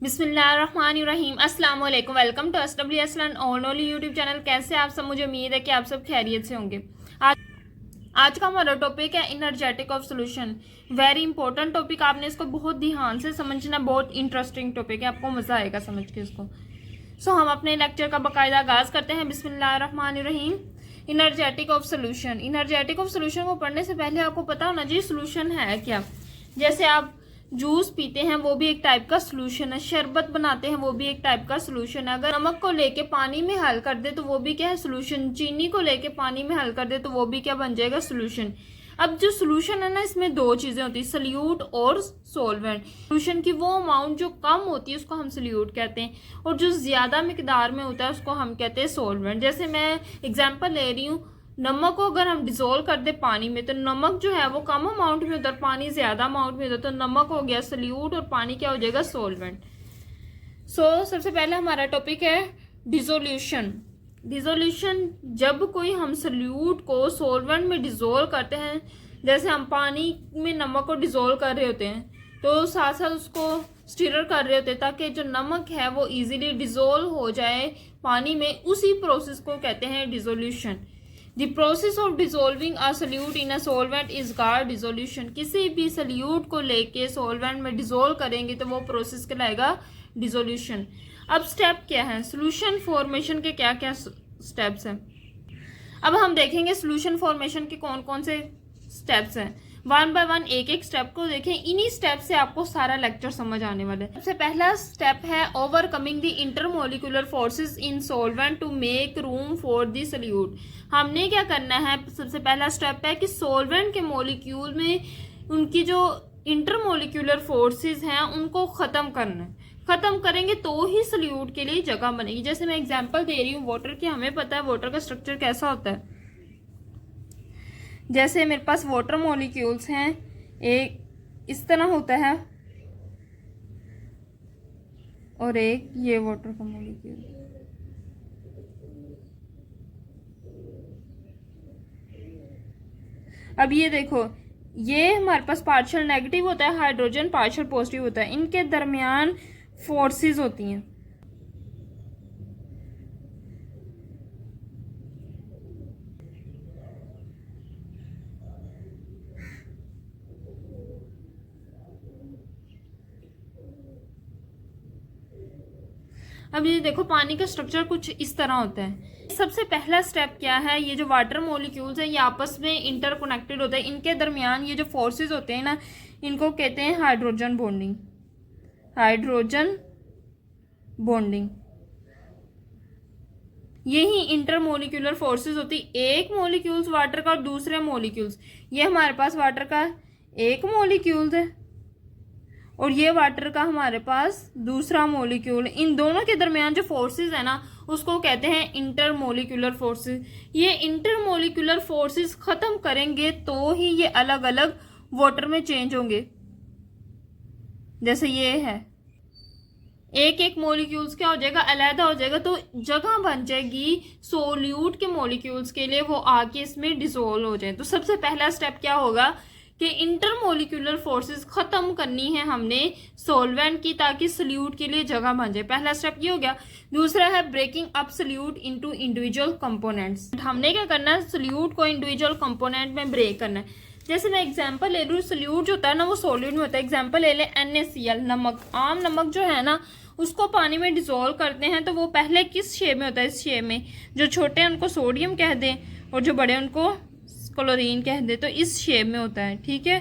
बिस्मिल्लाहिर्रहमानिर्रहीम। अस्सलाम वालेकुम। Welcome to SWS learn only YouTube channel. कैसे आप सब? मुझे उम्मीद है कि आप सब खैरियत से होंगे। आज का हमारा टॉपिक है energetic of solution. Very important topic, आपने इसको बहुत ध्यान से समझना। बहुत इंटरेस्टिंग टॉपिक है, आपको मजा आएगा समझ के इसको। हम अपने लेक्चर का बाकायदा आगाज करते हैं। बिस्मिल्लाहिर्रहमानिर्रहीम। Energetic of solution. Energetic of solution को पढ़ने से पहले आपको पता होना चाहिए सोल्यूशन है क्या। जैसे आप जूस पीते हैं वो भी एक टाइप का सोल्यूशन है, शरबत बनाते हैं वो भी एक टाइप का सोल्यूशन है। अगर नमक को लेके पानी में हल कर दे तो वो भी क्या है, सोल्यूशन। चीनी को लेके पानी में हल कर दे तो वो भी क्या बन जाएगा, सोल्यूशन। अब जो सोल्यूशन है ना, इसमें दो चीजें होती है, सल्यूट और सोलवेंट। सोल्यूशन की वो अमाउंट जो कम होती है उसको हम सल्यूट कहते हैं, और जो ज्यादा मिकदार में होता है उसको हम कहते हैं सोलवेंट। जैसे मैं एग्जाम्पल ले रही हूँ, नमक को अगर हम डिजोल्व कर दे पानी में तो नमक जो है वो कम अमाउंट में होता है, पानी ज्यादा अमाउंट में होता है, तो नमक हो गया सल्यूट और पानी क्या हो जाएगा, सोलवेंट। सबसे पहले हमारा टॉपिक है डिसोल्यूशन। डिसोल्यूशन, जब कोई हम सल्यूट को सोलवेंट में डिजोल्व करते हैं, जैसे हम पानी में नमक को डिजोल्व कर रहे होते हैं तो साथ साथ उसको स्टिरर कर रहे होते हैं ताकि जो नमक है वो इजीली डिजोल्व हो जाए पानी में। उसी प्रोसेस को कहते हैं dissolution. The process of dissolving a solute in a solvent is called dissolution। किसी भी सल्यूट को लेके सॉल्वेंट में डिसोल्व करेंगे तो वो प्रोसेस कहलाएगा डिसोल्यूशन। अब स्टेप क्या है, सोल्यूशन फॉर्मेशन के क्या क्या स्टेप्स हैं। अब हम देखेंगे सोल्यूशन फॉर्मेशन के कौन कौन से स्टेप्स हैं। वन बाय वन एक एक स्टेप को देखें। इन्हीं स्टेप से आपको सारा लेक्चर समझ आने वाला है। सबसे पहला स्टेप है overcoming the intermolecular forces in solvent to make room for the solute. हमने क्या करना है, सबसे पहला स्टेप है कि सॉल्वेंट के मॉलिक्यूल में उनकी जो इंटरमोलिकुलर फोर्सेस हैं उनको खत्म करना है। खत्म करेंगे तो ही सल्यूट के लिए जगह बनेगी। जैसे मैं एग्जांपल दे रही हूँ वाटर की, हमें पता है वाटर का स्ट्रक्चर कैसा होता है। जैसे मेरे पास वाटर मॉलिक्यूल्स हैं, एक इस तरह होता है और एक ये वाटर का मॉलिक्यूल। अब ये देखो, ये हमारे पास पार्शियल नेगेटिव होता है, हाइड्रोजन पार्शियल पॉजिटिव होता है। इनके दरमियान फोर्सेस होती हैं। अब ये देखो, पानी का स्ट्रक्चर कुछ इस तरह होता है। सबसे पहला स्टेप क्या है, ये जो वाटर मॉलिक्यूल्स हैं ये आपस में इंटरकनेक्टेड होते हैं। इनके दरमियान ये जो फोर्सेस होते हैं ना, इनको कहते हैं हाइड्रोजन बॉन्डिंग। हाइड्रोजन बॉन्डिंग, यही इंटरमोलिक्यूलर फोर्सेस होती। एक मॉलिक्यूल्स वाटर का और दूसरे मॉलिक्यूल्स, ये हमारे पास वाटर का एक मॉलिक्यूल है और ये वाटर का हमारे पास दूसरा मॉलिक्यूल। इन दोनों के दरमियान जो फोर्सेस है ना उसको कहते हैं इंटरमोलिकुलर फोर्सेस। ये इंटरमोलिकुलर फोर्सेस खत्म करेंगे तो ही ये अलग अलग वाटर में चेंज होंगे। जैसे ये है, एक एक मॉलिक्यूल्स क्या हो जाएगा, अलहदा हो जाएगा, तो जगह बन जाएगी सोल्यूट के मॉलिक्यूल्स के लिए, वो आके इसमें डिसोल्व हो जाए। तो सबसे पहला स्टेप क्या होगा कि इंटरमोलिकुलर फोर्सेस खत्म करनी है हमने सॉल्वेंट की, ताकि सल्यूट के लिए जगह बन जाए। पहला स्टेप ये हो गया। दूसरा है breaking up solute into individual components. हमने क्या करना है, सल्यूट को इंडिविजुअल कंपोनेंट में ब्रेक करना है। जैसे मैं एग्जांपल ले लूँ, सल्यूट जो होता है ना वो सॉलिड में होता है। एग्जांपल ले ले NaCl, नमक। आम नमक जो है ना उसको पानी में डिसोल्व करते हैं तो वो पहले किस शेप में होता है, इस शेप में। जो छोटे हैं उनको सोडियम कह दें और जो बड़े उनको क्लोरीन कह दे, तो इस शेप में होता है। ठीक है,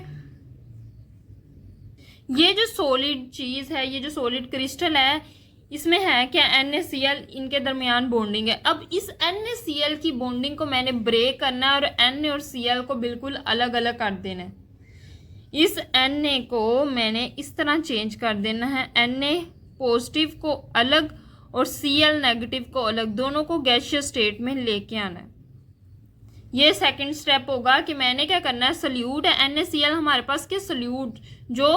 ये जो सॉलिड चीज है, ये जो सॉलिड क्रिस्टल है, इसमें है क्या, NaCl, इनके दरमियान बॉन्डिंग है। अब इस NaCl की बॉन्डिंग को मैंने ब्रेक करना है और Na और Cl को बिल्कुल अलग अलग कर देना है। इस Na को मैंने इस तरह चेंज कर देना है, Na पॉजिटिव को अलग और Cl नेगेटिव को अलग, दोनों को गैसियस स्टेट में लेके आना है। ये सेकंड स्टेप होगा कि मैंने क्या करना है, सल्यूट है NaCl हमारे पास के सल्यूट जो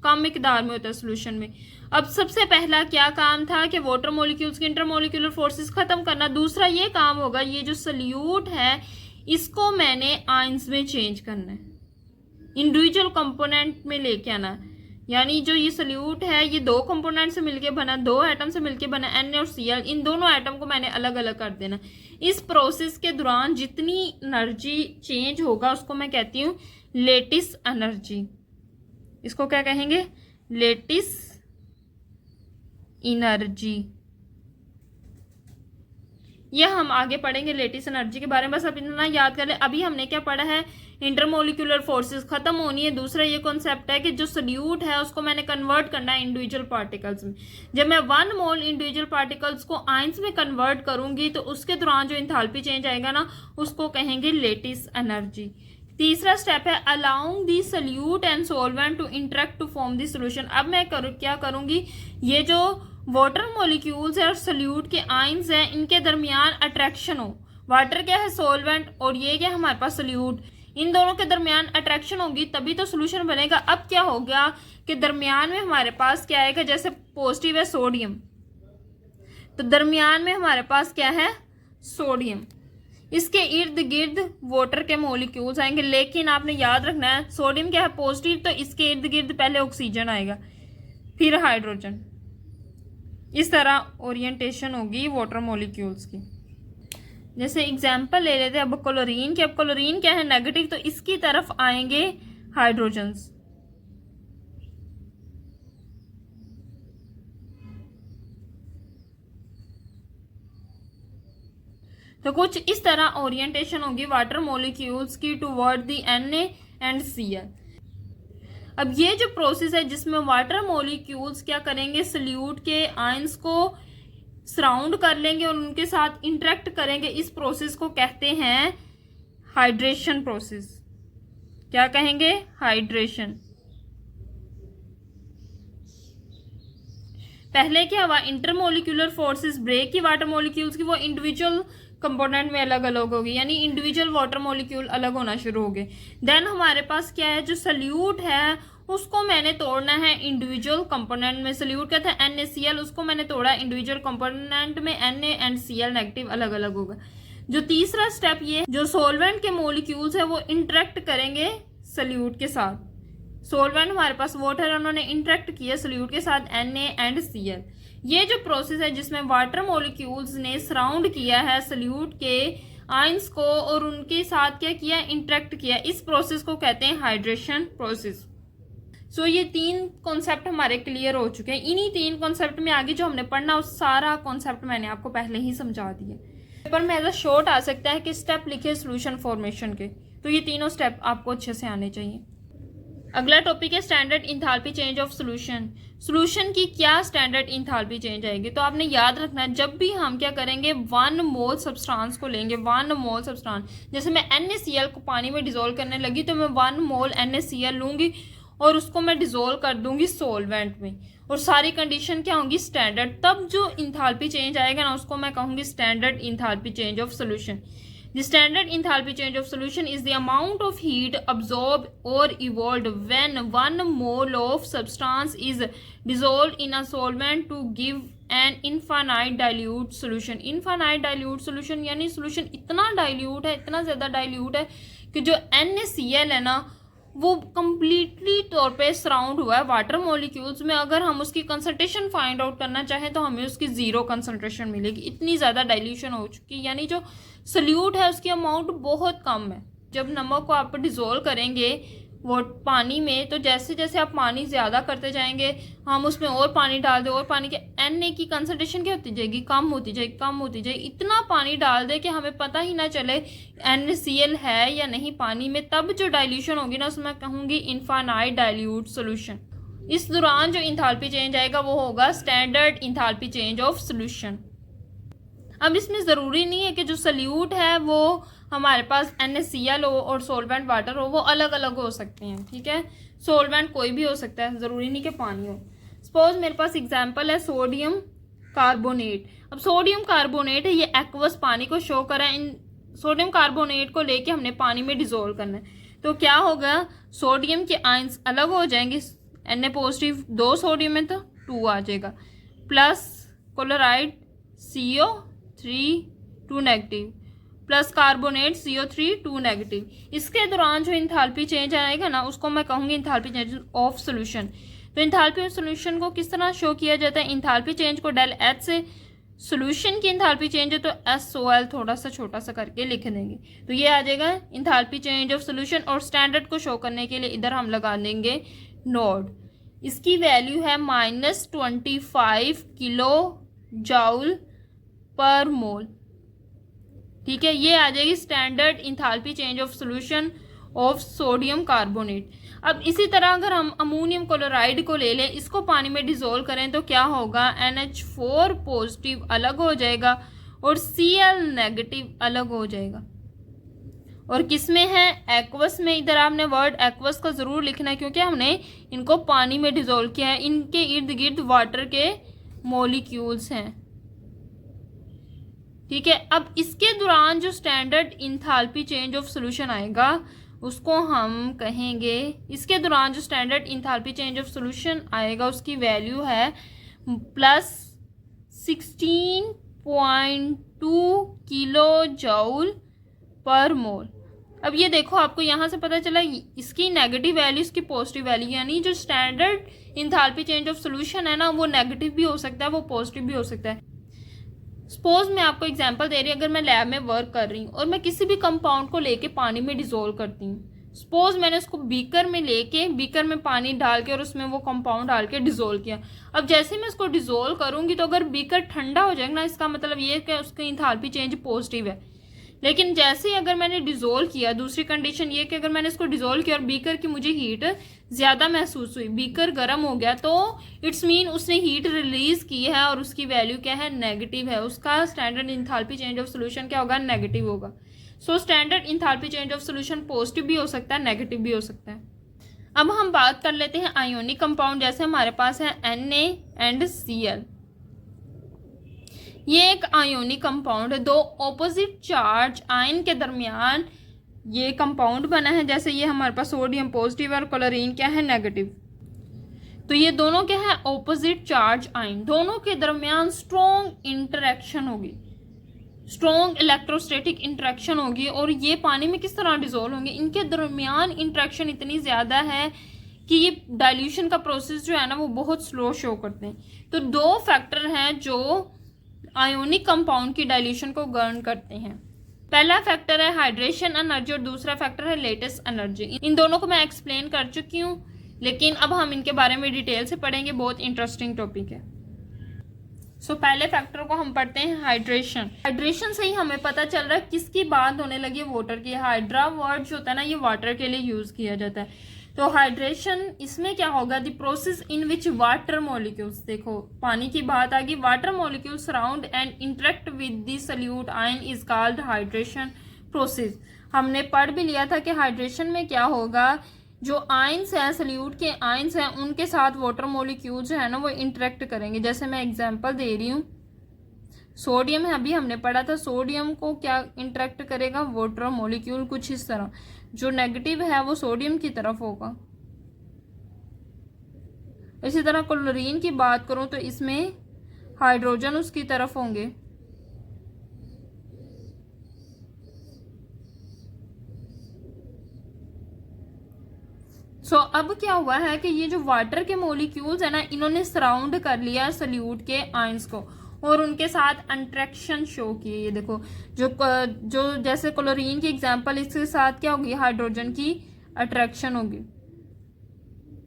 कम मिकदार में होता है सोल्यूशन में। अब सबसे पहला क्या काम था कि वाटर मॉलिक्यूल्स के इंटरमोलिकुलर फोर्सेस खत्म करना। दूसरा ये काम होगा, ये जो सल्यूट है इसको मैंने आयंस में चेंज करना है, इंडिविजुअल कंपोनेंट में लेके आना। यानी जो ये सोल्यूट है ये दो कंपोनेंट से मिलके बना, दो एटम से मिलके बना, Na और Cl, इन दोनों एटम को मैंने अलग अलग कर देना। इस प्रोसेस के दौरान जितनी एनर्जी चेंज होगा उसको मैं कहती हूँ लेटिस एनर्जी। इसको क्या कहेंगे? Lattice energy. यह हम आगे पढ़ेंगे लेटिस एनर्जी के बारे में, बस अब इतना याद कर ले। अभी हमने क्या पढ़ा है? इंटरमोलिकुलर फोर्सेस खत्म होनी है। दूसरा ये कॉन्सेप्ट है कि जो सोल्यूट है उसको मैंने कन्वर्ट करना है इंडिविजुअल पार्टिकल्स में। जब मैं 1 मोल इंडिविजुअल पार्टिकल्स को आयंस में कन्वर्ट करूंगी तो उसके दौरान जो इंथैल्पी चेंज आएगा ना, उसको कहेंगे लेटिस एनर्जी। तीसरा स्टेप है allowing the solute and solvent to interact to form the solution. अब मैं क्या करूंगी? ये जो वाटर मॉलिक्यूल्स है और सोल्यूट के आयंस हैं, इनके दरमियान अट्रैक्शन हो। वाटर क्या है? सॉल्वेंट, और ये क्या हमारे पास सोल्यूट। इन दोनों के दरमियान अट्रैक्शन होगी तभी तो सोल्यूशन बनेगा। अब क्या हो गया कि दरमियान में हमारे पास क्या आएगा? जैसे पॉजिटिव है सोडियम, तो दरमियान में हमारे पास क्या है? सोडियम। इसके इर्द गिर्द वाटर के मॉलिक्यूल्स आएंगे, लेकिन आपने याद रखना है सोडियम क्या है? पॉजिटिव, तो इसके इर्द गिर्द पहले ऑक्सीजन आएगा फिर हाइड्रोजन। इस तरह ओरिएंटेशन होगी वाटर मॉलिक्यूल्स की। जैसे एग्जांपल ले लेते हैं अब क्लोरीन की। अब क्लोरीन क्या है? नेगेटिव, तो इसकी तरफ आएंगे हाइड्रोजन्स। तो कुछ इस तरह ओरिएंटेशन होगी वाटर मॉलिक्यूल्स की toward the Na and Cl। अब ये जो प्रोसेस है जिसमें वाटर मॉलिक्यूल्स क्या करेंगे? सोल्यूट के आयंस को सराउंड कर लेंगे और उनके साथ इंटरेक्ट करेंगे, इस प्रोसेस को कहते हैं हाइड्रेशन प्रोसेस। क्या कहेंगे? हाइड्रेशन। पहले क्या हुआ? इंटरमोलिकुलर फोर्सेस ब्रेक की वाटर मॉलिक्यूल्स की, वो इंडिविजुअल कंपोनेंट में अलग अलग होगी, यानी इंडिविजुअल वाटर मॉलिक्यूल अलग होना शुरू हो गए। देन हमारे पास क्या है? जो सोल्यूट है उसको मैंने तोड़ना है इंडिविजुअल कंपोनेंट में। सोल्यूट क्या था? NaCl, उसको मैंने तोड़ा इंडिविजुअल कंपोनेंट में। Na एंड Cl नेगेटिव अलग अलग होगा। जो तीसरा स्टेप ये, जो सोलवेंट के मॉलिक्यूल्स है वो इंटरेक्ट करेंगे सोल्यूट के साथ। सोलवेंट हमारे पास वाटर, उन्होंने इंटरेक्ट किया सोल्यूट के साथ Na एंड Cl। ये जो प्रोसेस है जिसमें वाटर मॉलिक्यूल्स ने सराउंड किया है सोल्यूट के आयंस को और उनके साथ क्या किया? इंटरेक्ट किया, इस प्रोसेस को कहते हैं हाइड्रेशन प्रोसेस। सो ये 3 कॉन्सेप्ट हमारे क्लियर हो चुके हैं। इन्हीं 3 कॉन्सेप्ट में आगे जो हमने पढ़ना उस सारा कॉन्सेप्ट मैंने आपको पहले ही समझा दिया। पेपर में एज अ शॉर्ट आ सकता है कि स्टेप लिखे सोल्यूशन फॉर्मेशन के, तो ये तीनों स्टेप आपको अच्छे से आने चाहिए। अगला टॉपिक है standard enthalpy change of solution. Solution की क्या स्टैंडर्ड इंथैल्पी चेंज आएगी? तो आपने याद रखना है जब भी हम क्या करेंगे 1 मोल सब्सटेंस को लेंगे, 1 मोल सब्सटेंस, जैसे मैं NaCl को पानी में डिजोल्व करने लगी तो मैं 1 मोल NaCl लूंगी और उसको मैं डिजोल्व कर दूंगी सॉल्वेंट में, और सारी कंडीशन क्या होंगी? स्टैंडर्ड। तब जो इंथैल्पी चेंज आएगा ना उसको मैं कहूंगी standard enthalpy change of solution. The standard enthalpy change of solution is the amount of heat absorbed or evolved when 1 mole of substance is dissolved in a solvent to give an infinite dilute solution। infinite dilute solution यानी solution इतना dilute है, इतना ज़्यादा dilute है कि जो NaCl है ना वो कम्प्लीटली तौर पे सराउंड हुआ है वाटर मॉलिक्यूल्स में। अगर हम उसकी कंसंट्रेशन फाइंड आउट करना चाहें तो हमें उसकी 0 कंसंट्रेशन मिलेगी, इतनी ज़्यादा डाइल्यूशन हो चुकी है। यानी जो सोल्यूट है उसकी अमाउंट बहुत कम है। जब नमक को आप डिज़ोल्व करेंगे वो पानी में, तो जैसे जैसे आप पानी ज़्यादा करते जाएंगे, हम उसमें और पानी डाल दें और पानी के Na की कंसंट्रेशन क्या होती जाएगी? कम होती जाएगी, कम होती जाएगी। इतना पानी डाल दे कि हमें पता ही ना चले NaCl है या नहीं पानी में। तब जो डाइल्यूशन होगी ना उसमें कहूँगी इनफाइनाइट डाइल्यूट सोल्यूशन। इस दौरान जो इंथैल्पी चेंज आएगा वो होगा standard enthalpy change of solution. अब इसमें ज़रूरी नहीं है कि जो सोल्यूट है वो हमारे पास NaCl हो और सॉल्वेंट वाटर हो, वो अलग अलग हो सकते हैं, ठीक है। सॉल्वेंट कोई भी हो सकता है, ज़रूरी नहीं कि पानी हो। सपोज मेरे पास एग्जांपल है सोडियम कार्बोनेट। अब सोडियम कार्बोनेट है, ये एक्वस पानी को शो करा है। इन सोडियम कार्बोनेट को लेके हमने पानी में डिजोल्व करना है, तो क्या होगा? सोडियम के आयंस अलग हो जाएंगे। Na पॉजिटिव 2 सोडियम है तो 2 आ जाएगा, plus chloride CO3 2 negative, plus carbonate CO3 2 negative. इसके दौरान जो इंथैल्पी चेंज आएगा ना उसको मैं कहूँगी इंथैल्पी चेंज ऑफ सोल्यूशन। तो इंथाल्पी ऑफ सॉल्यूशन को किस तरह शो किया जाता है, इंथाल्पी चेंज को डेल एच से, सॉल्यूशन की इंथाल्पी चेंज है तो SOL थोड़ा सा छोटा सा करके लिख देंगे, तो ये आ जाएगा इंथाल्पी चेंज ऑफ सॉल्यूशन। और स्टैंडर्ड को शो करने के लिए इधर हम लगा देंगे नोड, इसकी वैल्यू है -25 किलो जाउल पर मोल। ठीक है, ये आ जाएगी standard enthalpy change of solution of sodium carbonate. अब इसी तरह अगर हम अमोनियम क्लोराइड को ले लें, इसको पानी में डिसोल्व करें तो क्या होगा, NH4 पॉजिटिव अलग हो जाएगा और Cl नेगेटिव अलग हो जाएगा। और किस में है, एक्वस में। इधर आपने वर्ड एक्वस का ज़रूर लिखना है क्योंकि हमने इनको पानी में डिसोल्व किया है, इनके इर्द गिर्द वाटर के मॉलिक्यूल्स हैं। ठीक है, अब इसके दौरान जो standard enthalpy change of solution आएगा उसको हम कहेंगे, इसके दौरान जो standard enthalpy change of solution आएगा उसकी वैल्यू है +16.2 किलो जूल पर मोल। अब ये देखो, आपको यहाँ से पता चला इसकी नेगेटिव वैल्यू, इसकी पॉजिटिव वैल्यू, यानी जो standard enthalpy change of solution है ना, वो नेगेटिव भी हो सकता है, वो पॉजिटिव भी हो सकता है। सपोज मैं आपको एग्जांपल दे रही हूँ, अगर मैं लैब में वर्क कर रही हूँ और मैं किसी भी कंपाउंड को लेके पानी में डिसोल्व करती हूँ, सपोज मैंने उसको बीकर में लेके, बीकर में पानी डाल के और उसमें वो कंपाउंड डाल के डिसोल्व किया। अब जैसे मैं उसको डिसोल्व करूंगी तो अगर बीकर ठंडा हो जाएगा ना, इसका मतलब ये है कि उसकी इंथाल्पी चेंज पॉजिटिव है। लेकिन जैसे ही अगर मैंने डिसोल्व किया, दूसरी कंडीशन ये कि अगर मैंने इसको डिसोल्व किया और बीकर की मुझे हीट ज़्यादा महसूस हुई, बीकर गर्म हो गया, तो इट्स मीन उसने हीट रिलीज की है और उसकी वैल्यू क्या है, नेगेटिव है। उसका standard enthalpy change of solution क्या होगा, नेगेटिव होगा। So standard enthalpy change of solution positive भी हो सकता है, नेगेटिव भी हो सकता है। अब हम बात कर लेते हैं आयोनिक कंपाउंड, जैसे हमारे पास है NaCl। ये एक आयोनिक कंपाउंड है, दो ऑपोजिट चार्ज आयन के दरमियान ये कंपाउंड बना है। जैसे ये हमारे पास सोडियम पॉजिटिव और क्लोरीन क्या है, नेगेटिव। तो ये दोनों क्या है, ऑपोजिट चार्ज आयन, दोनों के दरमियान स्ट्रॉन्ग इंटरेक्शन होगी, स्ट्रॉन्ग इलेक्ट्रोस्टैटिक इंटरेक्शन होगी। और ये पानी में किस तरह डिसोल्व होंगे, इनके दरमियान इंटरेक्शन इतनी ज़्यादा है कि ये डाइल्यूशन का प्रोसेस जो है ना वो बहुत स्लो शो करते हैं। तो दो फैक्टर हैं जो आयोनिक कंपाउंड की डाइल्यूशन को गवर्न करते हैं। पहला फैक्टर है हाइड्रेशन एनर्जी और दूसरा फैक्टर है लेटेस्ट एनर्जी। इन दोनों को मैं एक्सप्लेन कर चुकी हूँ, लेकिन अब हम इनके बारे में डिटेल से पढ़ेंगे, बहुत इंटरेस्टिंग टॉपिक है। सो पहले फैक्टर को हम पढ़ते हैं हाइड्रेशन। हाइड्रेशन से ही हमें पता चल रहा है किसकी बात होने लगी है, वाटर की। हाइड्रा वर्ड जो होता है ना, ये वाटर के लिए यूज किया जाता है। तो हाइड्रेशन, इसमें क्या होगा, the process in which water molecules, देखो पानी की बात आ गई, water molecule surround and interact with the solute ion is called hydration process. हमने पढ़ भी लिया था कि हाइड्रेशन में क्या होगा, जो आयंस हैं, सॉल्यूट के आयंस हैं, उनके साथ वाटर मॉलिक्यूल जो है ना वो इंटरेक्ट करेंगे। जैसे मैं एग्जांपल दे रही हूँ, सोडियम है, अभी हमने पढ़ा था, सोडियम को क्या इंटरेक्ट करेगा, वाटर मॉलिक्यूल कुछ इस तरह, जो नेगेटिव है वो सोडियम की तरफ होगा। इसी तरह क्लोरीन की बात करूं तो इसमें हाइड्रोजन उसकी तरफ होंगे। सो अब क्या हुआ है कि ये जो वाटर के मॉलिक्यूल्स है ना, इन्होंने सराउंड कर लिया सॉल्यूट के आयंस को और उनके साथ अट्रैक्शन शो किए। ये देखो, जो जैसे क्लोरीन की एग्जांपल, इसके साथ क्या होगी, हाइड्रोजन की अट्रैक्शन होगी।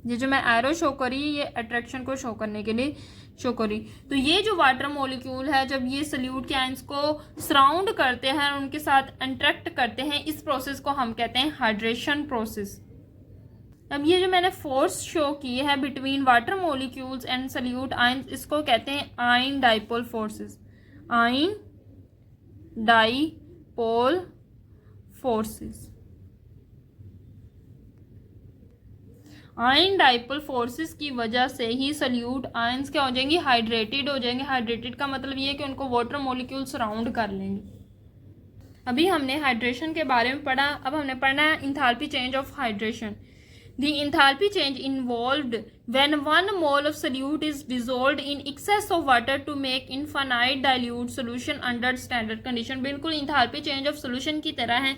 ये जो मैं एरो शो करी, ये अट्रैक्शन को शो करने के लिए शो करी। तो ये जो वाटर मॉलिक्यूल है, जब ये सॉल्यूट के आयंस को सराउंड करते हैं और उनके साथ इंटरेक्ट करते हैं, इस प्रोसेस को हम कहते हैं हाइड्रेशन प्रोसेस। अब ये जो मैंने फोर्स शो की है between water molecules and solute ion, इसको कहते हैं ion dipole forces. Ion dipole forces, ion dipole forces की वजह से ही सॉल्यूट आयंस क्या हो जाएंगे, हाइड्रेटेड हो जाएंगे। हाइड्रेटेड का मतलब ये है कि उनको वाटर मॉलिक्यूल सराउंड कर लेंगे। अभी हमने हाइड्रेशन के बारे में पढ़ा, अब हमने पढ़ना है enthalpy change of hydration. The enthalpy change involved when 1 mole of solute is dissolved in excess of water to make infinite dilute solution under standard condition। बिल्कुल enthalpy change of solution की तरह है।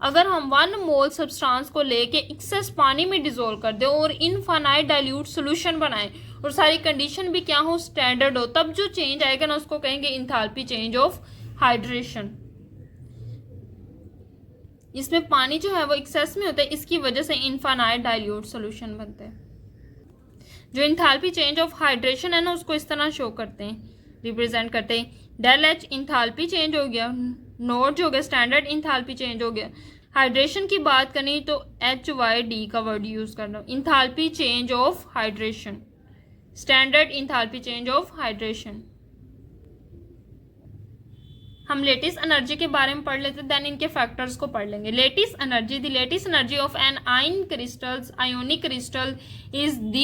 अगर हम 1 मोल सब्सटेंस को लेके access पानी में डिजोल्व कर दे और इनफाइनाइट डाइल्यूट सोल्यूशन बनाए और सारी कंडीशन भी क्या हो, स्टैंडर्ड हो, तब जो चेंज आएगा ना उसको कहेंगे इंथैल्पी चेंज ऑफ हाइड्रेशन। इसमें पानी जो है वो एक्सेस में होता है, इसकी वजह से इनफाइनाइट डाइल्यूट सोल्यूशन बनते हैं। जो इंथैल्पी चेंज ऑफ हाइड्रेशन है ना उसको इस तरह शो करते हैं, रिप्रेजेंट करते हैं। डेल एच इंथैल्पी चेंज हो गया, नोट जो हो गया स्टैंडर्ड इंथैल्पी चेंज हो गया। हाइड्रेशन की बात करनी तो HYD का वर्ड यूज करना, enthalpy change of hydration, standard enthalpy change of hydration. हम लेटिस एनर्जी के बारे में पढ़ लेते, देन इनके फैक्टर्स को पढ़ लेंगे। Lattice energy, the lattice energy of an ion crystals ionic crystal is the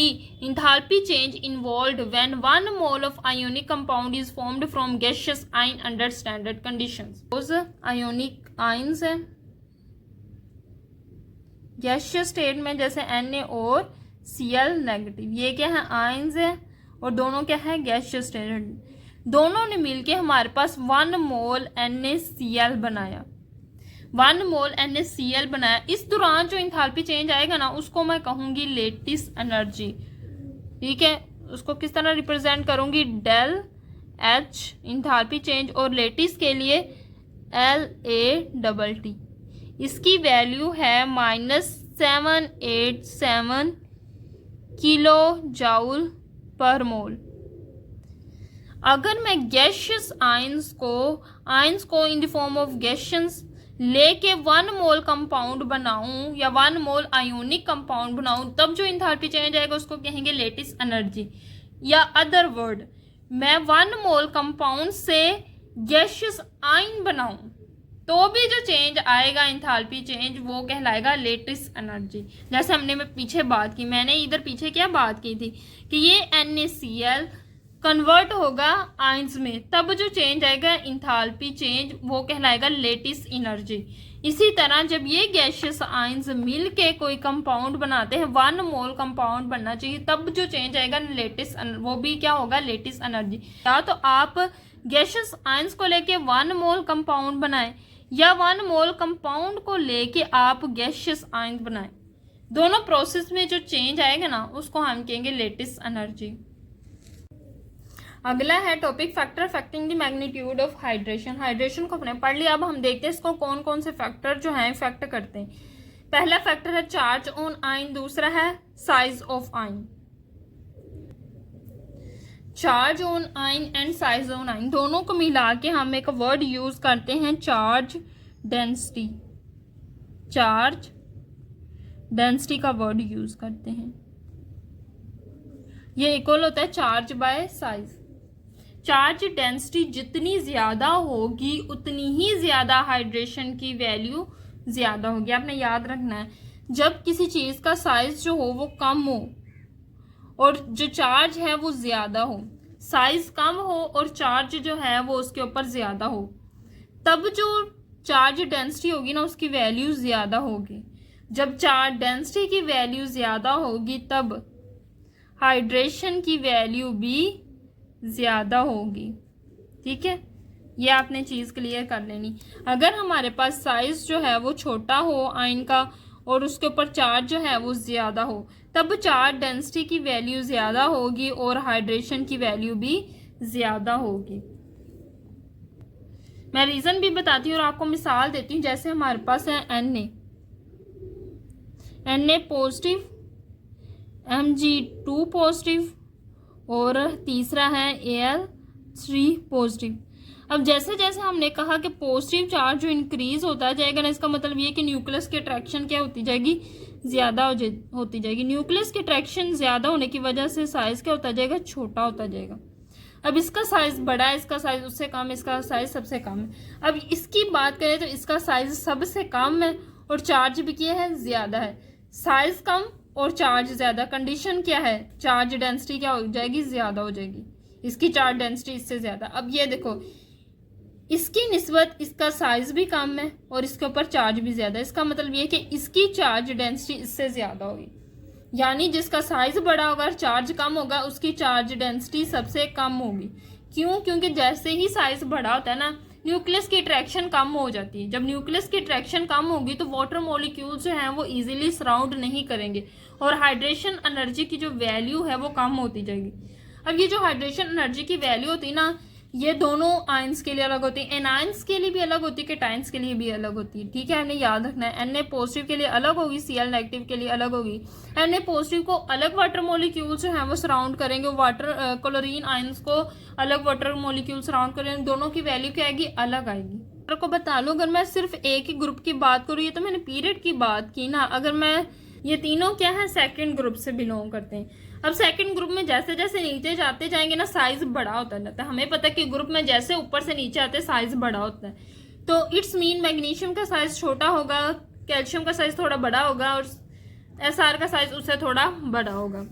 enthalpy change involved when 1 mole of ionic compound is formed from gaseous ion under standard conditions. उस ionic ions है gaseous state में, जैसे Na और Cl negative, ये क्या है ions है और दोनों क्या है गैसियस स्टेट। दोनों ने मिलके हमारे पास 1 मोल NaCl बनाया, 1 मोल NaCl बनाया। इस दौरान जो इंथैल्पी चेंज आएगा ना उसको मैं कहूंगी लेटिस एनर्जी। ठीक है, उसको किस तरह रिप्रेजेंट करूंगी, डेल एच इंथैल्पी चेंज, और लेटिस के लिए LaT। इसकी वैल्यू है -787 किलो जाउल पर मोल। अगर मैं गैसियस आयंस को इन द फॉर्म ऑफ गैसियंस लेके 1 मोल कंपाउंड बनाऊं या 1 मोल आयोनिक कंपाउंड बनाऊं, तब जो इंथैल्पी चेंज आएगा उसको कहेंगे लेटिस एनर्जी। या अदर वर्ड, मैं 1 मोल कंपाउंड से गैसियस आयन बनाऊं तो भी जो चेंज आएगा इंथैल्पी चेंज वो कहलाएगा लेटिस एनर्जी। जैसे हमने पीछे बात की, मैंने इधर पीछे क्या बात की थी कि ये NaCl कन्वर्ट होगा आयंस में, तब जो चेंज आएगा इंथैल्पी चेंज वो कहलाएगा लेटिस एनर्जी। इसी तरह जब ये गैसियस आयंस मिल के कोई कंपाउंड बनाते हैं, 1 मोल कंपाउंड बनना चाहिए, तब जो चेंज आएगा लेटिस, वो भी क्या होगा लेटिस एनर्जी। या तो आप गैसियस आयंस को लेके 1 मोल कंपाउंड बनाएं या 1 मोल कंपाउंड को लेके आप गैसियस आयंस बनाएं, दोनों प्रोसेस में जो चेंज आएगा ना उसको हम कहेंगे लेटिस एनर्जी। अगला है topic factor affecting the magnitude of hydration. Hydration को अपने पढ़ लिया, अब हम देखते हैं इसको कौन कौन से फैक्टर जो हैं इफेक्ट करते हैं। पहला फैक्टर है चार्ज ऑन आयन, दूसरा है size of ion. Charge on ion and size on ion दोनों को मिला के हम एक वर्ड यूज करते हैं चार्ज डेंसिटी। चार्ज डेंसिटी का वर्ड यूज करते हैं, ये इक्वल होता है charge by size. Charge density जितनी ज्यादा होगी उतनी ही ज्यादा हाइड्रेशन की वैल्यू ज्यादा होगी। आपने याद रखना है, जब किसी चीज का साइज जो हो वो कम हो और जो चार्ज है वो ज्यादा हो, साइज कम हो और चार्ज जो है वो उसके ऊपर ज्यादा हो, तब जो चार्ज डेंसिटी होगी ना उसकी वैल्यू ज्यादा होगी। जब चार्ज डेंसिटी की वैल्यू ज्यादा होगी तब हाइड्रेशन की वैल्यू भी ज्यादा होगी। ठीक है, ये आपने चीज क्लियर कर लेनी। अगर हमारे पास साइज जो है वो छोटा हो आयन का और उसके ऊपर चार्ज जो है वो ज्यादा हो, तब चार्ज डेंसिटी की वैल्यू ज्यादा होगी और हाइड्रेशन की वैल्यू भी ज्यादा होगी। मैं रीजन भी बताती हूँ और आपको मिसाल देती हूँ। जैसे हमारे पास है Na पॉजिटिव, Mg2 पॉजिटिव और तीसरा है Al3 पॉजिटिव। अब जैसे जैसे हमने कहा कि पॉजिटिव चार्ज जो इंक्रीज होता जाएगा ना, इसका मतलब ये कि न्यूक्लियस की अट्रैक्शन क्या होती जाएगी, ज्यादा होती जाएगी। न्यूक्लियस की अट्रैक्शन ज्यादा होने की वजह से साइज क्या होता जाएगा, छोटा होता जाएगा। अब इसका साइज बड़ा है, इसका साइज उससे कम, इसका साइज सबसे कम है। अब इसकी बात करें तो इसका साइज सबसे कम है और चार्ज भी क्या है, ज्यादा है। साइज कम और चार्ज ज्यादा, कंडीशन क्या है, चार्ज डेंसिटी क्या हो जाएगी, ज्यादा हो जाएगी। इसकी चार्ज डेंसिटी इससे ज्यादा। अब ये देखो, इसकी निस्बत इसका साइज भी कम है और इसके ऊपर चार्ज भी ज्यादा है। इसका मतलब ये कि इसकी चार्ज डेंसिटी इससे ज्यादा होगी। यानी जिसका साइज बड़ा होगा और चार्ज कम होगा उसकी चार्ज डेंसिटी सबसे कम होगी। क्यों? क्योंकि जैसे ही साइज बड़ा होता है ना, न्यूक्लियस की अट्रैक्शन कम हो जाती है। जब न्यूक्लियस की अट्रैक्शन कम होगी तो वाटर मॉलिक्यूल्स जो हैं वो इजीली सराउंड नहीं करेंगे और हाइड्रेशन एनर्जी की जो वैल्यू है वो कम होती जाएगी। अब ये जो हाइड्रेशन एनर्जी की वैल्यू होती है ना, ये दोनों आयंस के लिए अलग होती है, एनायंस के लिए भी अलग होती है, कैटायंस के लिए भी अलग होती है। ठीक है, हमें याद रखना है। Na पॉजिटिव के लिए अलग होगी, Cl नेगेटिव के लिए अलग होगी। Na पॉजिटिव को अलग वाटर मॉलिक्यूल जो है वो सराउंड करेंगे, वाटर क्लोरीन आयंस को अलग वाटर मॉलिक्यूल सराउंड करेंगे, दोनों की वैल्यू क्या आएगी, अलग आएगी। को बता लो, अगर मैं सिर्फ एक ही ग्रुप की बात करूँ, ये तो मैंने पीरियड की बात की ना, अगर मैं ये तीनों क्या है सेकेंड ग्रुप से बिलोंग करते हैं। अब सेकंड ग्रुप में जैसे जैसे नीचे जाते जाएंगे ना, साइज बड़ा होता जाता है। हमें पता है कि ग्रुप में जैसे ऊपर से नीचे आते साइज बड़ा होता है, तो इट्स मीन मैग्नीशियम का साइज छोटा होगा, कैल्शियम का साइज थोड़ा बड़ा होगा और Sr का साइज उससे थोड़ा बड़ा होगा।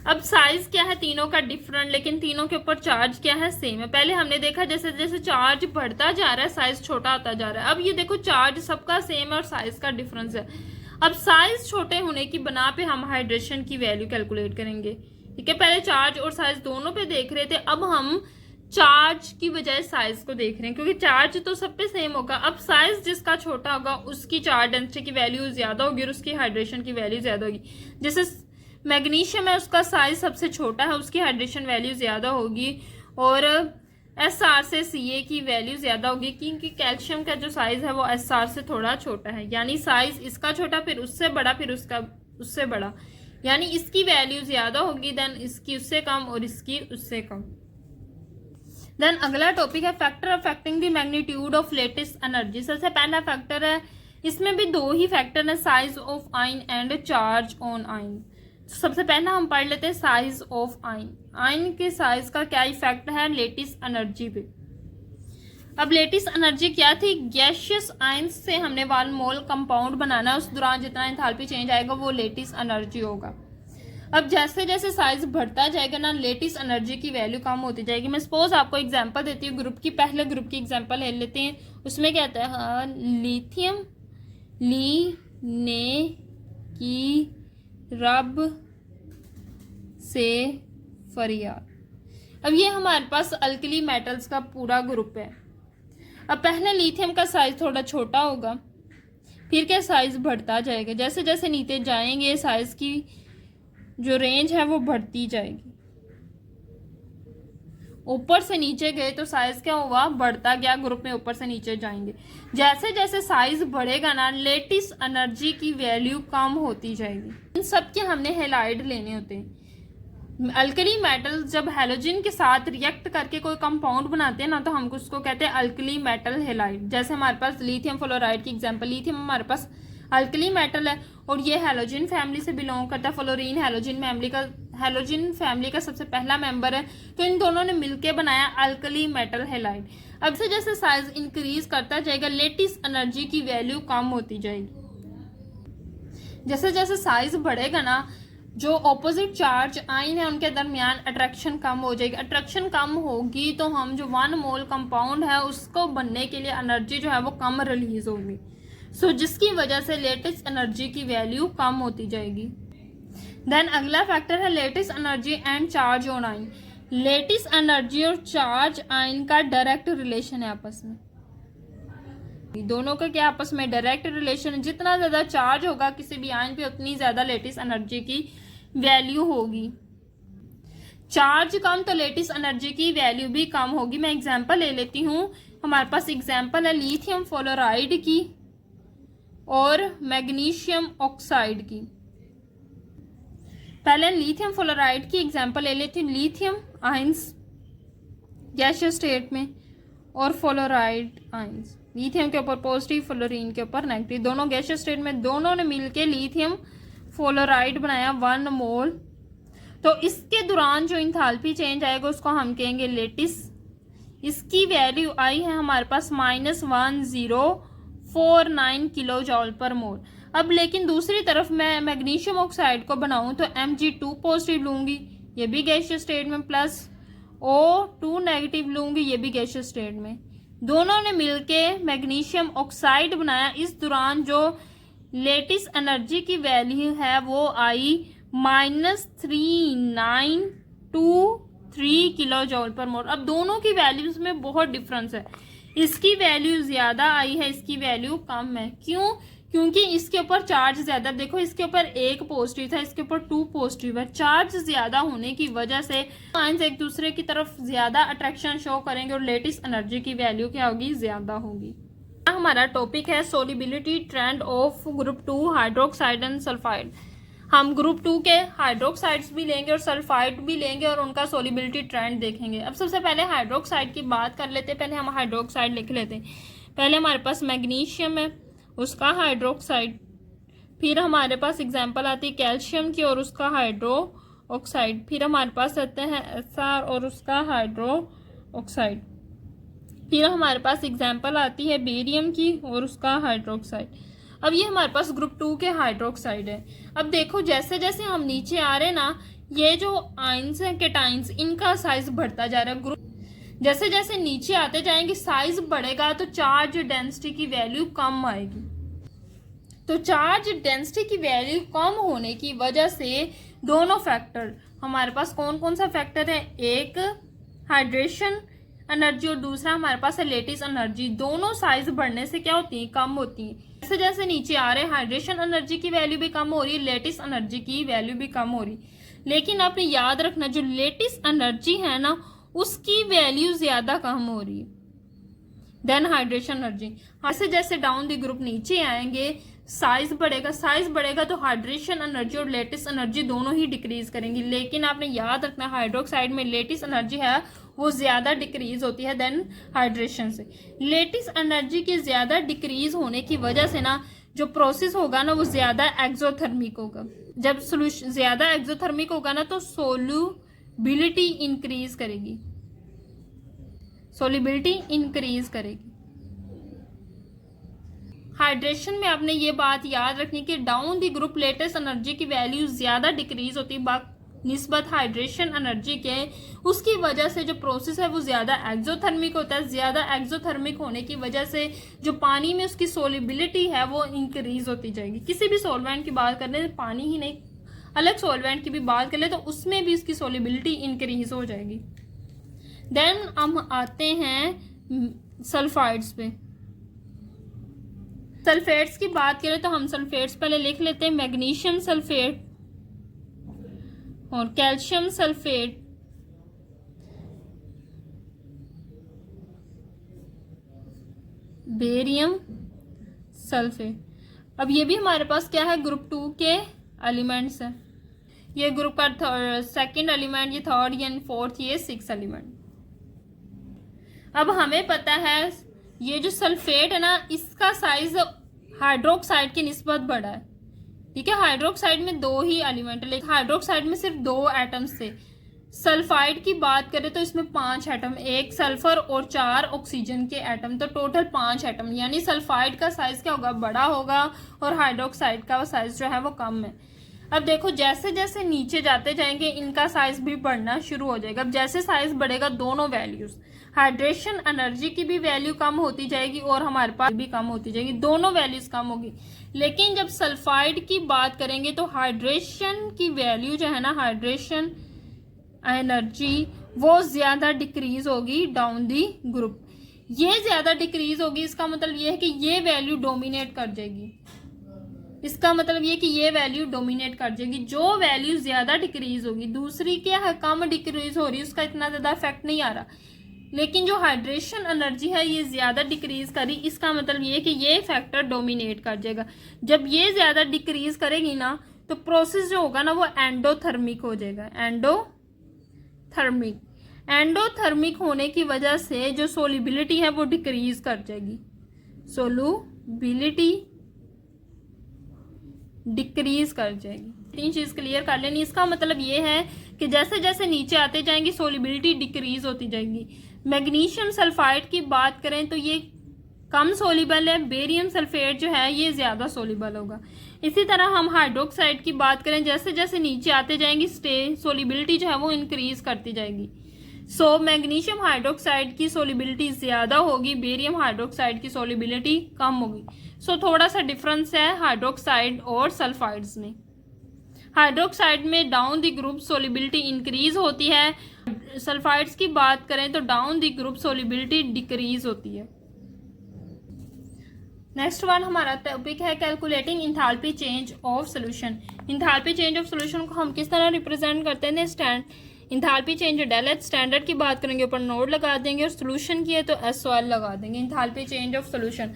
अब साइज क्या है तीनों का डिफरेंट, लेकिन तीनों के ऊपर चार्ज क्या है, सेम है। पहले हमने देखा जैसे जैसे चार्ज बढ़ता जा रहा है साइज छोटा होता जा रहा है। अब ये देखो चार्ज सबका सेम है और साइज का डिफरेंस है। अब साइज छोटे होने की बना पे हम हाइड्रेशन की वैल्यू कैलकुलेट करेंगे। ठीक है, पहले चार्ज और साइज दोनों पे देख रहे थे, अब हम चार्ज की बजाय साइज को देख रहे हैं, क्योंकि चार्ज तो सब पे सेम होगा। अब साइज जिसका छोटा होगा उसकी चार्ज डेंसिटी की वैल्यू ज्यादा होगी और उसकी हाइड्रेशन की वैल्यू ज्यादा होगी। जैसे मैग्नीशियम है, उसका साइज सबसे छोटा है, उसकी हाइड्रेशन वैल्यू ज्यादा होगी और Sr से Ca की वैल्यू ज्यादा होगी, क्योंकि कैल्शियम का जो साइज है वो Sr से थोड़ा छोटा है। यानी साइज इसका छोटा, फिर उससे बड़ा, फिर उसका उससे बड़ा, यानी इसकी वैल्यू ज्यादा होगी देन इसकी उससे कम और इसकी उससे कम। देन अगला टॉपिक है factor affecting the magnitude of latest energy. सबसे पहला फैक्टर है, इसमें भी दो ही फैक्टर है, size of ion and charge on ion. सबसे पहला हम पढ़ लेते हैं साइज ऑफ आयन। आयन के साइज का क्या इफेक्ट है लेटिस एनर्जी पे। अब लेटिस एनर्जी क्या थी, गैशियस आयंस से हमने 1 मोल कंपाउंड बनाना है, उस दौरान जितना एंथैल्पी चेंज आएगा वो लेटिस एनर्जी होगा। अब जैसे जैसे साइज बढ़ता जाएगा ना, लेटिस एनर्जी की वैल्यू कम होती जाएगी। मैं सपोज आपको एग्जांपल देती हूँ ग्रुप की, पहले ग्रुप की एग्जांपल ले लेते हैं। उसमें क्या आता है, लिथियम ली ने की रब से फरियाद। अब ये हमारे पास अल्कली मेटल्स का पूरा ग्रुप है। अब पहले लिथियम का साइज थोड़ा छोटा होगा, फिर क्या साइज बढ़ता जाएगा, जैसे जैसे नीचे जाएंगे साइज की जो रेंज है वो बढ़ती जाएगी। ऊपर से नीचे गए तो साइज क्या हुआ, बढ़ता गया, ग्रुप में ऊपर से नीचे जाएंगे। जैसे जैसे साइज बढ़ेगा ना, लेटिस एनर्जी की वैल्यू कम होती जाएगी। इन सब के हमने हैलाइड लेने होते हैं। अल्कली मेटल जब हैलोजन के साथ रिएक्ट करके कोई कंपाउंड बनाते हैं ना, तो हमको उसको कहते हैं अल्कली मेटल हैलाइड। जैसे हमारे पास लिथियम फ्लोराइड की एग्जांपल, लिथियम हमारे पास अल्कली मेटल है और ये हैलोजन फैमिली से बिलोंग करता है। फ्लोरीन हैलोजन फैमिली का सबसे पहला मेंबर है, तो इन दोनों ने मिलकर बनाया अल्कली मेटल हैलाइड। अब से जैसे साइज इंक्रीज करता जाएगा, लेटिस एनर्जी की वैल्यू कम होती जाएगी। जैसे जैसे साइज बढ़ेगा ना, जो ऑपोजिट चार्ज आयन है उनके दरमियान अट्रैक्शन कम हो जाएगी। अट्रैक्शन कम होगी तो हम जो 1 मोल कंपाउंड है उसको बनने के लिए एनर्जी जो है वो कम रिलीज होगी, जिसकी वजह से लेटिस एनर्जी की वैल्यू कम होती जाएगी। देन अगला फैक्टर है lettuce energy and charge on ion. Lettuce energy और चार्ज आयन का डायरेक्ट रिलेशन है आपस में, दोनों का क्या आपस में डायरेक्ट रिलेशन है। जितना ज्यादा चार्ज होगा किसी भी आयन पे, उतनी ज्यादा लेटिस एनर्जी की वैल्यू होगी। चार्ज कम तो लेटिस एनर्जी की वैल्यू भी कम होगी। मैं एग्जांपल ले लेती हूँ, हमारे पास एग्जांपल है लिथियम फ्लोराइड की और मैग्नीशियम ऑक्साइड की। पहले लिथियम फ्लोराइड की एग्जांपल ले लेती हूँ। लिथियम आयंस गैसियस स्टेट में और फ्लोराइड आयंस, लिथियम के ऊपर पॉजिटिव, फ्लोरीन के ऊपर नेगेटिव, दोनों गैसियस स्टेट में, दोनों ने मिलके लिथियम फ्लोराइड बनाया 1 मोल। तो इसके दौरान जो इंथैल्पी चेंज आएगा उसको हम कहेंगे लेटिस। इसकी वैल्यू आई है हमारे पास -1049 किलो जॉल पर मोल। अब लेकिन दूसरी तरफ मैं मैग्नीशियम ऑक्साइड को बनाऊं तो Mg2 पॉजिटिव लूंगी, ये भी गैसियस स्टेट में, प्लस O2 नेगेटिव लूंगी, ये भी गैसियस स्टेट में। दोनों ने मिलके मैग्नीशियम ऑक्साइड बनाया। इस दौरान जो लेटिस एनर्जी की वैल्यू है वो आई -3923 किलो जॉल पर मोल। अब दोनों की वैल्यूज में बहुत डिफरेंस है। इसकी वैल्यू ज़्यादा आई है, इसकी वैल्यू कम है। क्यों? क्योंकि इसके ऊपर चार्ज ज़्यादा, देखो इसके ऊपर 1 पॉजिटिव था, इसके ऊपर 2 पॉजिटिव है। चार्ज ज़्यादा होने की वजह से आयंस एक दूसरे की तरफ ज़्यादा अट्रैक्शन शो करेंगे और लेटिस एनर्जी की वैल्यू क्या होगी? ज़्यादा होगी। हमारा टॉपिक है solubility trend of group 2 hydroxide and sulphide. हम ग्रुप 2 के हाइड्रोक्साइड्स भी लेंगे और सल्फाइड भी लेंगे और उनका सोलिबिलिटी ट्रेंड देखेंगे। अब सबसे पहले हाइड्रोक्साइड की बात कर लेते हैं। पहले हम हाइड्रोक्साइड लिख लेते हैं। पहले हमारे पास मैग्नीशियम है, उसका हाइड्रोक्साइड। फिर हमारे पास एग्जाम्पल आती है कैल्शियम की और उसका हाइड्रो ऑक्साइड। फिर हमारे पास आते हैं Sr और उसका हाइड्रो ऑक्साइड। फिर हमारे पास एग्जाम्पल आती है बेरियम की और उसका हाइड्रोक्साइड। अब ये हमारे पास ग्रुप 2 के हाइड्रोक्साइड है। अब देखो जैसे जैसे हम नीचे आ रहे हैं ना, ये जो आयंस हैं केटाइंस, इनका साइज बढ़ता जा रहा है। ग्रुप जैसे जैसे नीचे आते जाएंगे साइज बढ़ेगा तो चार्ज डेंसिटी की वैल्यू कम आएगी। तो चार्ज डेंसिटी की वैल्यू कम होने की वजह से दोनों फैक्टर हमारे पास कौन कौन सा फैक्टर है? एक हाइड्रेशन एनर्जी और दूसरा हमारे पास है लेटिस एनर्जी। दोनों साइज बढ़ने से क्या होती है? कम होती है। जैसे जैसे नीचे आ रहे हैं हाइड्रेशन एनर्जी की वैल्यू भी कम हो रही है, लेटिस एनर्जी की वैल्यू भी कम हो रही। लेकिन आपने याद रखना जो लेटिस एनर्जी है ना, उसकी वैल्यू ज्यादा कम हो रही है देन हाइड्रेशन एनर्जी। जैसे जैसे डाउन द ग्रुप नीचे आएंगे साइज बढ़ेगा, साइज बढ़ेगा तो हाइड्रेशन एनर्जी और लेटिस एनर्जी दोनों ही डिक्रीज करेंगी। लेकिन आपने याद रखना हाइड्रोक्साइड में लेटिस एनर्जी है वो ज्यादा डिक्रीज होती है देन हाइड्रेशन से। लेटिस एनर्जी के ज्यादा डिक्रीज होने की वजह से ना जो प्रोसेस होगा ना वो ज्यादा एक्सोथर्मिक होगा। जब सोल्यूशन ज्यादा एक्सोथर्मिक होगा ना तो सोल्यूबिलिटी इंक्रीज करेगी, सोल्यूबिलिटी इंक्रीज करेगी। हाइड्रेशन में आपने ये बात याद रखनी कि down the group latest energy की वैल्यू ज्यादा डिक्रीज होती है निस्बत हाइड्रेशन एनर्जी के। उसकी वजह से जो प्रोसेस है वो ज्यादा एक्सोथर्मिक होता है। ज्यादा एक्सोथर्मिक होने की वजह से जो पानी में उसकी सोलिबिलिटी है वो इंक्रीज होती जाएगी। किसी भी सॉल्वेंट की बात कर रहे हैं, पानी ही नहीं अलग सॉल्वेंट की भी बात कर ले तो उसमें भी इसकी सोलिबिलिटी इंक्रीज हो जाएगी। देन हम आते हैं सल्फाइड्स पे। सल्फेट्स की बात करें तो हम सल्फेट्स पहले लिख लेते हैं। मैग्नीशियम सल्फेट और कैल्शियम सल्फेट, बेरियम सल्फेट। अब ये भी हमारे पास क्या है? ग्रुप 2 के एलिमेंट्स है। ये ग्रुप का सेकंड एलिमेंट, ये थर्ड, ये फोर्थ, ये 6th एलिमेंट। अब हमें पता है ये जो सल्फेट है ना इसका साइज हाइड्रोक्साइड की निस्बत बड़ा है। ठीक है, हाइड्रोक्साइड में 2 ही एलिमेंट है लेकिन हाइड्रोक्साइड में सिर्फ 2 एटम्स थे। सल्फाइड की बात करें तो इसमें 5 एटम, 1 सल्फर और 4 ऑक्सीजन के एटम, तो टोटल 5 एटम। यानी सल्फाइड का साइज क्या होगा? बड़ा होगा और हाइड्रोक्साइड का साइज जो है वो कम है। अब देखो जैसे जैसे नीचे जाते जाएंगे इनका साइज भी बढ़ना शुरू हो जाएगा। अब जैसे साइज बढ़ेगा दोनों वैल्यूज हाइड्रेशन एनर्जी की भी वैल्यू कम होती जाएगी और हमारे पास भी कम होती जाएगी, दोनों वैल्यूज कम होगी। लेकिन जब सल्फाइड की बात करेंगे तो हाइड्रेशन की वैल्यू जो है ना, हाइड्रेशन एनर्जी वो ज्यादा डिक्रीज होगी डाउन दी ग्रुप। ये ज्यादा डिक्रीज होगी, इसका मतलब ये है कि ये वैल्यू डोमिनेट कर जाएगी। इसका मतलब ये कि ये वैल्यू डोमिनेट कर जाएगी। जो वैल्यू ज्यादा डिक्रीज होगी, दूसरी क्या है कम डिक्रीज हो रही है, उसका इतना ज्यादा इफेक्ट नहीं आ रहा। लेकिन जो हाइड्रेशन एनर्जी है ये ज्यादा डिक्रीज करी, इसका मतलब ये कि ये फैक्टर डोमिनेट कर जाएगा। जब ये ज्यादा डिक्रीज करेगी ना तो प्रोसेस जो होगा ना वो एंडोथर्मिक हो जाएगा। एंडोथर्मिक होने की वजह से जो सोलिबिलिटी है वो डिक्रीज कर जाएगी, सोलुबिलिटी डिक्रीज कर जाएगी। 3 चीज क्लियर कर लेनी। इसका मतलब ये है कि जैसे जैसे नीचे आते जाएंगे सोलिबिलिटी डिक्रीज होती जाएगी। मैग्नीशियम सल्फाइड की बात करें तो ये कम सोलिबल है, बेरियम सल्फेट जो है ये ज्यादा सोलिबल होगा। इसी तरह हम हाइड्रोक्साइड की बात करें, जैसे जैसे नीचे आते जाएंगे सोलिबिलिटी जो है वो इंक्रीज करती जाएगी। सो मैग्नीशियम हाइड्रोक्साइड की सोलिबिलिटी ज्यादा होगी, बेरियम हाइड्रोक्साइड की सोलिबिलिटी कम होगी। सो थोड़ा सा डिफरेंस है हाइड्रोक्साइड और सल्फाइड्स में। हाइड्रोक्साइड में down the group solubility increase होती है, सल्फाइड्स की बात करें तो down the group solubility decrease होती है। नेक्स्ट वन हमारा टॉपिक है calculating enthalpy change of solution. Enthalpy change of solution को हम किस तरह रिप्रेजेंट करते हैं? Enthalpy change del H standard की बात करेंगे, ऊपर नोड लगा देंगे, और सोल्यूशन की है तो SOL लगा देंगे। Enthalpy change of solution.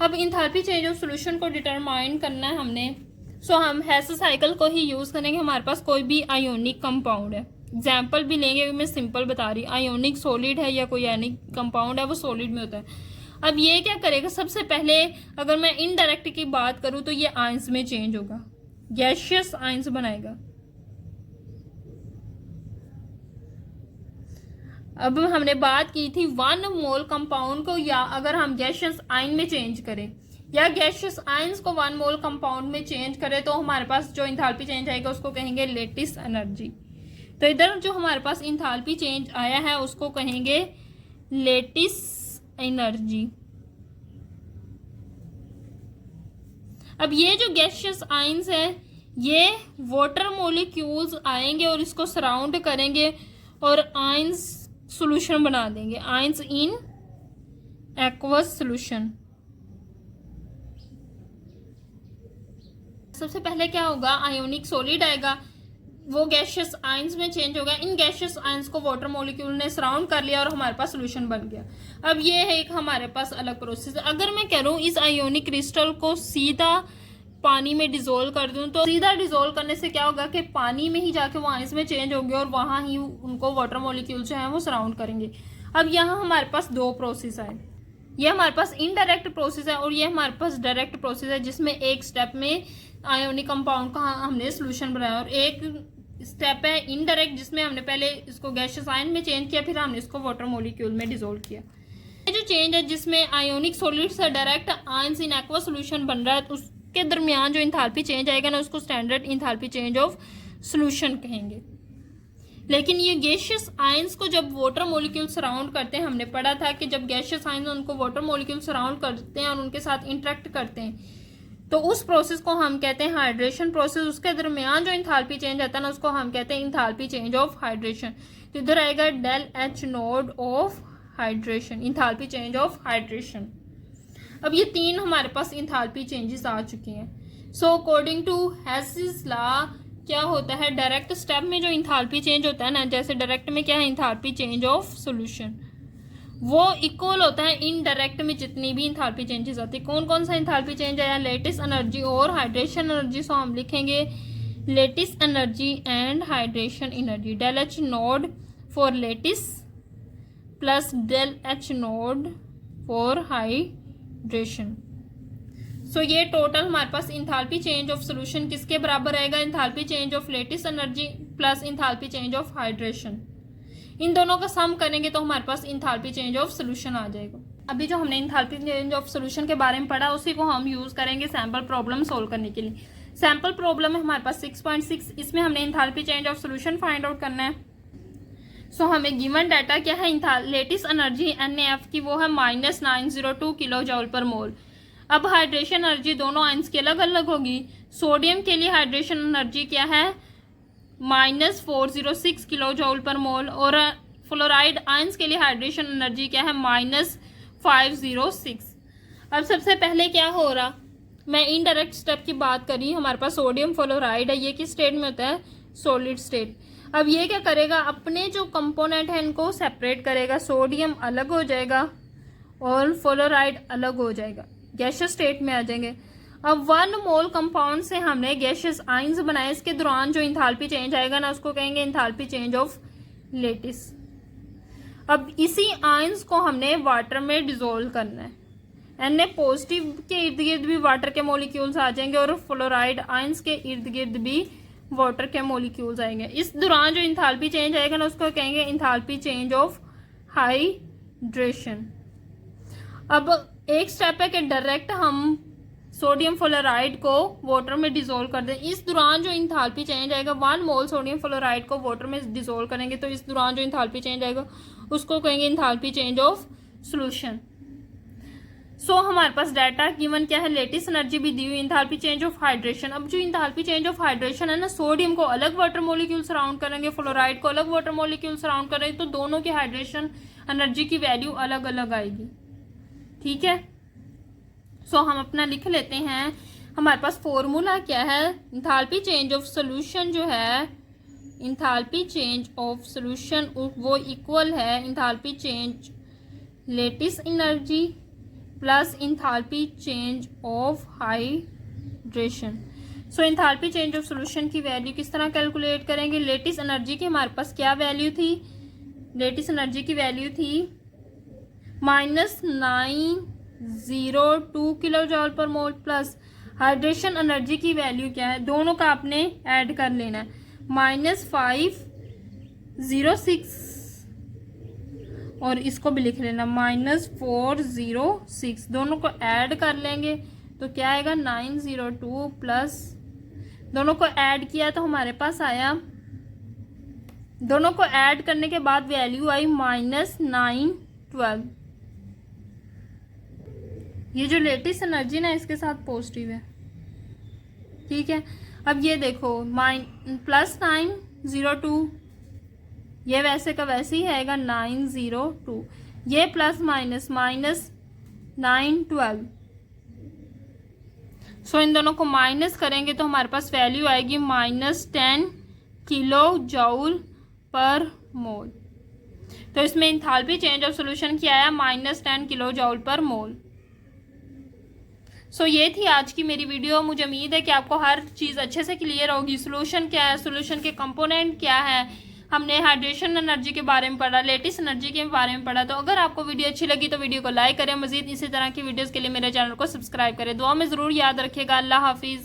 अब इंथाल्पी चेंज ऑफ सोल्यूशन को डिटरमाइन करना है हमने, सो हम हेस साइकिल को ही यूज़ करेंगे। हमारे पास कोई भी आयोनिक कंपाउंड है, एग्जाम्पल भी लेंगे, मैं सिंपल बता रही, आयोनिक सॉलिड है या कोई आयनिक कंपाउंड है, वो सॉलिड में होता है। अब ये क्या करेगा? सबसे पहले अगर मैं इनडायरेक्ट की बात करूं तो ये आयंस में चेंज होगा, गैशियस आयंस बनाएगा। अब हमने बात की थी 1 मोल कंपाउंड को, या अगर हम गैशियस आयन में चेंज करें या गैशियस आयंस को 1 मोल कंपाउंड में चेंज करें तो हमारे पास जो इंथाल्पी चेंज आएगा उसको कहेंगे लेटिस एनर्जी। तो इधर जो हमारे पास इंथाल्पी चेंज आया है उसको कहेंगे लेटिस एनर्जी। अब ये जो गैशियस आयंस है ये वाटर मॉलिक्यूल्स आएंगे और इसको सराउंड करेंगे और आयंस सॉल्यूशन बना देंगे, आयंस इन एक्वस सॉल्यूशन। सबसे पहले क्या होगा? आयोनिक सॉलिड आएगा, वो गैशियस आयंस में चेंज होगा। इन गैशियस आयंस को वाटर मॉलिक्यूल ने सराउंड कर लिया और हमारे पास सॉल्यूशन बन गया। अब ये है एक हमारे पास अलग प्रोसेस। अगर मैं करूँ इस आयोनिक क्रिस्टल को सीधा पानी में डिसोल्व कर दूं तो सीधा डिसोल्व करने से क्या होगा कि पानी में ही जाके वो आयंस में चेंज होंगे और वहां ही उनको वाटर मॉलिक्यूल जो है वो सराउंड करेंगे। अब यहाँ हमारे पास दो प्रोसेस है, ये हमारे पास इनडायरेक्ट प्रोसेस है और ये हमारे पास डायरेक्ट प्रोसेस है, जिसमें एक स्टेप में आयोनिक कंपाउंड का हमने सोल्यूशन बनाया और एक स्टेप है इनडायरेक्ट जिसमें हमने पहले इसको गैशियस आयन में चेंज किया, फिर हमने इसको वाटर मॉलिक्यूल में डिसोल्व किया। ये जो चेंज है जिसमें आयोनिक सॉलिड से direct ions in aqua solution बन रहा है, तो उसके दरमियान जो इंथाल्पी चेंज आएगा ना उसको standard enthalpy change of solution कहेंगे। लेकिन ये गैशियस आयंस को जब वाटर मॉलिक्यूल सराउंड करते हैं, हमने पढ़ा था कि जब गैशियस आयंस उनको वाटर मॉलिक्यूल सराउंड करते हैं और उनके साथ इंटरेक्ट करते हैं तो उस प्रोसेस को हम कहते हैं हाइड्रेशन प्रोसेस। उसके दरमियान जो इंथाल्पी चेंज आता है ना उसको हम कहते हैं इंथाल्पी चेंज ऑफ हाइड्रेशन। तो इधर आएगा del H nought of hydration, enthalpy change of hydration. अब ये तीन हमारे पास इंथाल्पी चेंजेस आ चुकी हैं। सो अकॉर्डिंग टू हेसिस लॉ क्या होता है, डायरेक्ट स्टेप में जो इंथाल्पी चेंज होता है ना, जैसे डायरेक्ट में क्या है इंथाल्पी चेंज ऑफ सॉल्यूशन, वो इक्वल होता है इनडायरेक्ट में जितनी भी इंथाल्पी चेंजेस आती है। कौन कौन सा इंथाल्पी चेंज आया? लेटिस एनर्जी और हाइड्रेशन एनर्जी। सो हम लिखेंगे lattice energy and hydration energy, del H naught for lattice plus del H naught for hydration. So ये टोटल हमारे पास इंथाल्पी चेंज ऑफ सॉल्यूशन किसके बराबर आएगा? Enthalpy change of lattice energy plus enthalpy change of hydration. इन दोनों का sum करेंगे तो हमारे पास इंथाल्पी चेंज ऑफ सॉल्यूशन आ जाएगा। अभी जो हमने इंथाल्पी चेंज ऑफ सॉल्यूशन के बारे में पढ़ा उसी को हम यूज करेंगे सैंपल प्रॉब्लम सोल्व करने के लिए। सैंपल प्रॉब्लम है हमारे पास 6.6, इसमें हमने enthalpy change of solution find out करना है। सो हमें गिवन डाटा क्या है? लेटिस एनर्जी NaF की वो है -902 किलो जॉल पर मोल। अब हाइड्रेशन एनर्जी दोनों आयंस की अलग अलग होगी। सोडियम के लिए हाइड्रेशन एनर्जी क्या है? -406 किलो जॉल पर मोल, और फ्लोराइड आयंस के लिए हाइड्रेशन एनर्जी क्या है? -506। अब सबसे पहले क्या हो रहा, मैं इनडायरेक्ट स्टेप की बात करी, हमारे पास सोडियम फ्लोराइड है, ये किस स्टेट में होता है? Solid state. अब ये क्या करेगा? अपने जो कंपोनेंट है इनको सेपरेट करेगा, सोडियम अलग हो जाएगा और फ्लोराइड अलग हो जाएगा, गैसियस स्टेट में आ जाएंगे। अब 1 मोल कंपाउंड से हमने गैशियस आयंस बनाए, इसके दौरान जो इंथाल्पी चेंज आएगा ना उसको कहेंगे इंथाल्पी चेंज ऑफ लेटिस। अब इसी आयंस को हमने वाटर में डिसोल्व करना है। Na पॉजिटिव के इर्द गिर्द भी वाटर के मॉलिक्यूल्स आ जाएंगे और फ्लोराइड आयंस के इर्द गिर्द भी वाटर के मॉलिक्यूल्स आएंगे। इस दौरान जो इंथाल्पी चेंज आएगा ना उसको कहेंगे इंथाल्पी चेंज ऑफ हाइड्रेशन। अब एक स्टेप है कि डायरेक्ट हम सोडियम फ्लोराइड को वाटर में डिसोल्व कर दें। इस दौरान जो इंथाल्पी चेंज आएगा, 1 मोल सोडियम फ्लोराइड को वाटर में डिसोल्व करेंगे तो इस दौरान जो इंथाल्पी चेंज आएगा उसको कहेंगे इंथाल्पी चेंज ऑफ सॉल्यूशन। सो हमारे पास डाटा गिवन क्या है? लेटिस एनर्जी भी दी हुई, इंथाल्पी चेंज ऑफ हाइड्रेशन। अब जो इंथाल्पी चेंज ऑफ हाइड्रेशन है ना, सोडियम को अलग वाटर मॉलिक्यूल सराउंड करेंगे, फ्लोराइड को अलग वाटर मॉलिक्यूल सराउंड करेंगे, तो दोनों की हाइड्रेशन एनर्जी की वैल्यू अलग अलग आएगी। ठीक है, सो हम अपना लिख लेते हैं। हमारे पास फॉर्मूला क्या है, इंथाल्पी चेंज ऑफ सोल्यूशन जो है, इंथाल्पी चेंज ऑफ सोल्यूशन वो इक्वल है enthalpy change lettuce energy plus enthalpy change of hydration. So enthalpy change of solution की वैल्यू किस तरह कैलकुलेट करेंगे। लेटिस एनर्जी की हमारे पास क्या वैल्यू थी, लेटिस एनर्जी की वैल्यू थी -902 किलो जॉल पर मोल प्लस हाइड्रेशन एनर्जी की वैल्यू क्या है, दोनों का आपने ऐड कर लेना है, -506 और इसको भी लिख लेना -406, दोनों को ऐड कर लेंगे तो क्या आएगा 902 प्लस, दोनों को ऐड किया तो हमारे पास आया, दोनों को ऐड करने के बाद वैल्यू आई -912। ये जो लेटेस्ट एनर्जी ना इसके साथ पॉजिटिव है, ठीक है। अब ये देखो +902, ये वैसे का वैसे ही आएगा 902, ये प्लस माइनस -912। सो इन दोनों को माइनस करेंगे तो हमारे पास वैल्यू आएगी -10 किलो जूल पर मोल। तो इसमें इंथाल्पी चेंज ऑफ सॉल्यूशन क्या आया, -10 किलो जूल पर मोल। सो ये थी आज की मेरी वीडियो। मुझे उम्मीद है कि आपको हर चीज़ अच्छे से क्लियर होगी। सोल्यूशन क्या है, सोल्यूशन के कंपोनेंट क्या है, हमने हाइड्रेशन एनर्जी के बारे में पढ़ा, लेटिस एनर्जी के बारे में पढ़ा। तो अगर आपको वीडियो अच्छी लगी तो वीडियो को लाइक करें, मजीद इसी तरह की वीडियोस के लिए मेरे चैनल को सब्सक्राइब करें। दुआ में ज़रूर याद रखिएगा। अल्लाह हाफिज़।